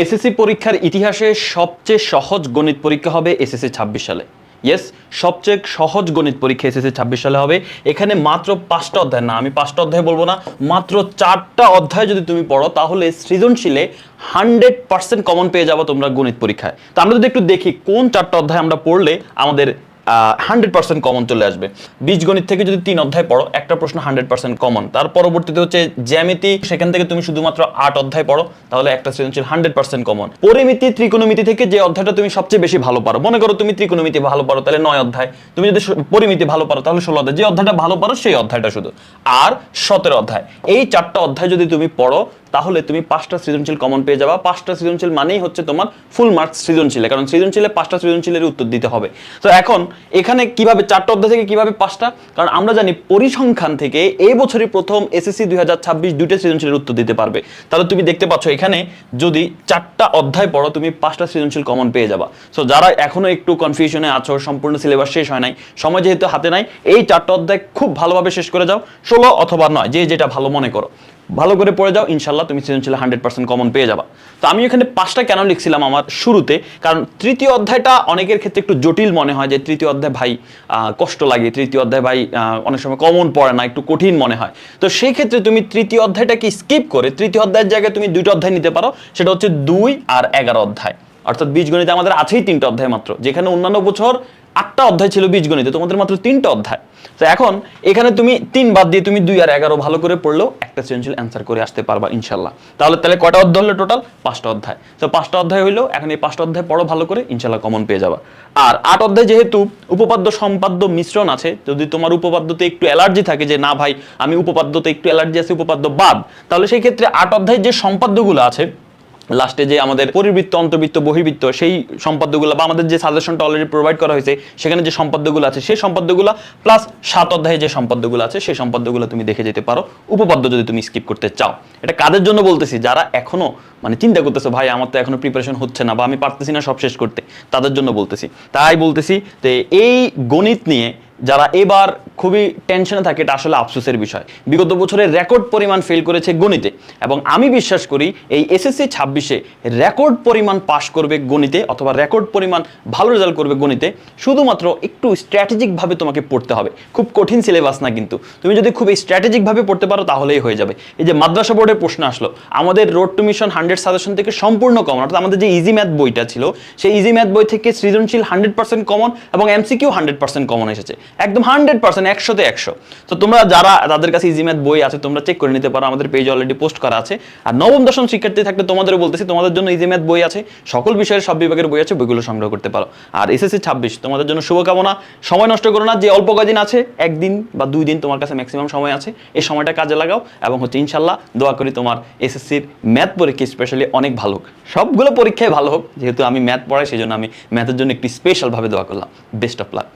SSC পরীক্ষার ইতিহাসে সবচেয়ে সহজ গণিত পরীক্ষা হবে এসএসসি 26 সালে। ইয়েস, সবচেয়ে সহজ গণিত পরীক্ষা এসএসসি 26 সালে হবে। এখানে মাত্র 5টা অধ্যায়, না আমি 5টা অধ্যায় বলবো না, মাত্র 4টা অধ্যায় যদি তুমি পড়ো তাহলে সৃজনশীলে 100% কমন পেয়ে যাবো তোমরা গণিত পরীক্ষায়। তো আমরা যদি একটু দেখি কোন 4টা অধ্যায় আমরা পড়লে আমাদের 100% কমন চলে আসবে। বীজগণিত থেকে যদি 3 অধ্যায় পড়ো, একটা প্রশ্ন 100% কমন। তার পরবর্তীতে হচ্ছে জ্যামিতি, সেখান থেকে তুমি শুধুমাত্র 8 অধ্যায় পড়ো, তাহলে একটা সৃজনশীল 100% কমন। পরিমিতি, ত্রিকোণমিতি থেকে যে অধ্যায়টা তুমি সবচেয়ে বেশি ভালো পারো, মনে করো তুমি ত্রিকোণমিতি ভালো পারো তাহলে 9 অধ্যায়, তুমি যদি পরিমিতি ভালো পারো তাহলে 16 অধ্যায়, যে অধ্যায়টা ভালো পারো সেই অধ্যায়টা শুধু। আর 17 অধ্যায়, এই 4টা অধ্যায় যদি তুমি পড়ো তাহলে তুমি 5টা সৃজনশীল কমন পেয়ে যাবা। 5টা সৃজনশীল মানেই হচ্ছে তোমার ফুল মার্কস সৃজনশীলে, কারণ সৃজনশীলে 5টা সৃজনশীলের উত্তর দিতে হবে। তো এখন এখানে কিভাবে 4টা অধ্যায় থেকে কিভাবে 5টা, কারণ আমরা জানি পরিসংখ্যান থেকে এই বছরই প্রথম এসএসসি 2026 দুইটা সৃজনশীলের উত্তর দিতে পারবে। তাহলে তুমি দেখতে পাচ্ছ এখানে যদি 4টা অধ্যায় পড়ো তুমি 5টা সৃজনশীল কমন পেয়ে যাবা। সো যারা এখনো একটু কনফিউশনে আছো, সম্পূর্ণ সিলেবাস শেষ হয় নাই, সময় যেহেতু হাতে নাই, এই 4টা অধ্যায় খুব ভালোভাবে শেষ করে যাও। 16 অথবা 9, যে যেটা ভালো মনে করো, ভালো করে পড়ে যাও, ইনশাল্লাহ তুমি সৃজনশীলে 100% কমন পেয়ে যাবা। তো আমি এখানে 5টা কেন লিখছিলাম আমার শুরুতে, কারণ তৃতীয় অধ্যায়টা অনেকের ক্ষেত্রে একটু জটিল মনে হয়, যে তৃতীয় অধ্যায় ভাই কষ্ট লাগে, তৃতীয় অধ্যায় ভাই অনেক সময় কমন পড়ে না, একটু কঠিন মনে হয়। তো সেই ক্ষেত্রে তুমি তৃতীয় অধ্যায়টাকে স্কিপ করে তৃতীয় অধ্যায়ের জায়গায় তুমি 2টা অধ্যায় নিতে পারো, সেটা হচ্ছে 2 আর 11 অধ্যায়। অর্থাৎ বীজগণিতে আমাদের আছেই 3টা অধ্যায় মাত্র, যেখানে অন্যান্য বছর 8টা অধ্যায় ছিল বীজগণিতে, তোমাদের মাত্র 3টা অধ্যায়। তো এখন এখানে তুমি 3 বাদ দিয়ে তুমি 2 আর 11 ভালো করে পড়লেও একটা সৃজনশীল অ্যান্সার করে আসতে পারবা ইনশাল্লাহ। তাহলে কয়টা অধ্যায় হলো টোটাল? 5টা অধ্যায়। তো 5টা অধ্যায় হইলো, এখন এই 5টা অধ্যায় পড়ো ভালো করে, ইনশাল্লাহ কমন পেয়ে যাবা। আর 8 অধ্যায় যেহেতু উপপাদ্য সম্পাদ্য মিশ্রণ আছে, যদি তোমার উপপাদ্যতে একটু অ্যালার্জি থাকে, যে না ভাই আমি উপপাদ্যতে একটু অ্যালার্জি আছে, উপপাদ্য বাদ, তাহলে সেই ক্ষেত্রে 8 অধ্যায় যে সম্পাদ্যগুলো আছে, লাস্টে যে আমাদের পরিবৃত্ত, অন্তর্বৃত্ত, বহির্বৃত্ত, সেই সম্পাদ্যগুলো বা আমাদের যে সাজেশনটা অলরেডি প্রোভাইড করা হয়েছে সেখানে যে সম্পাদ্যগুলো আছে সেই সম্পাদ্যগুলো, প্লাস 7 অধ্যায়ে যে সম্পাদ্যগুলো আছে সেই সম্পাদ্যগুলো তুমি দেখে যেতে পারো, উপপাদ্য যদি তুমি স্কিপ করতে চাও। এটা কাদের জন্য বলতেছি? যারা এখনো চিন্তা করতেছো ভাই আমার তো এখনো প্রিপারেশন হচ্ছে না বা আমি পারতেছি না সব শেষ করতে, তাদের জন্য বলতেছি। তাই বলতেছি যে এই গণিত নিয়ে যারা এবার খুবই টেনশনে থাকে, এটা আসলে আফসোসের বিষয়। বিগত বছরে রেকর্ড পরিমাণ ফেল করেছে গণিতে, এবং আমি বিশ্বাস করি এই এসএসসি 26-এ রেকর্ড পরিমাণ পাস করবে গণিতে, অথবা রেকর্ড পরিমাণ ভালো রেজাল্ট করবে গণিতে। শুধুমাত্র একটু স্ট্র্যাটেজিকভাবে তোমাকে পড়তে হবে, খুব কঠিন সিলেবাস না কিন্তু। তুমি যদি খুব স্ট্র্যাটেজিকভাবে পড়তে পারো তাহলেই হয়ে যাবে। এই যে মাদ্রাসা বোর্ডের প্রশ্ন আসলো, আমাদের রোড টু মিশন 100 সাজেশন থেকে সম্পূর্ণ কমন, অর্থাৎ আমাদের যে ইজি ম্যাথ বইটা ছিল সেই ইজি ম্যাথ বই থেকে সৃজনশীল 100% কমন এবং এমসিকিউ 100% কমন এসেছে, একদম 100%, 100-তে 100। তো তোমরা যারা, তাদের কাছে ইজি ম্যাথ বই আছে, তোমরা চেক করে নিতে পারো, আমাদের পেজে অলরেডি পোস্ট করা আছে। আর নবম দশম শিক্ষার্থী থাকলে তোমাদেরও বলতেছি, তোমাদের জন্য ইজি ম্যাথ বই আছে, সকল বিষয়ের সব বিভাগের বই আছে, বইগুলো সংগ্রহ করতে পারো। আর এসএসসি 26 তোমাদের জন্য শুভকামনা। সময় নষ্ট করো না, যে অল্প কদিন আছে, 1 দিন বা 2 দিন তোমার কাছে ম্যাক্সিমাম সময় আছে, এই সময়টা কাজে লাগাও, এবং ইনশাল্লাহ দোয়া করি তোমার এসএসসির ম্যাথ পরীক্ষা স্পেশালি অনেক ভালো হোক, সবগুলো পরীক্ষায় ভালো হোক। যেহেতু আমি ম্যাথ পড়াই, সেই জন্য আমি ম্যাথের জন্য একটু স্পেশালভাবে দোয়া করলাম। Best of luck.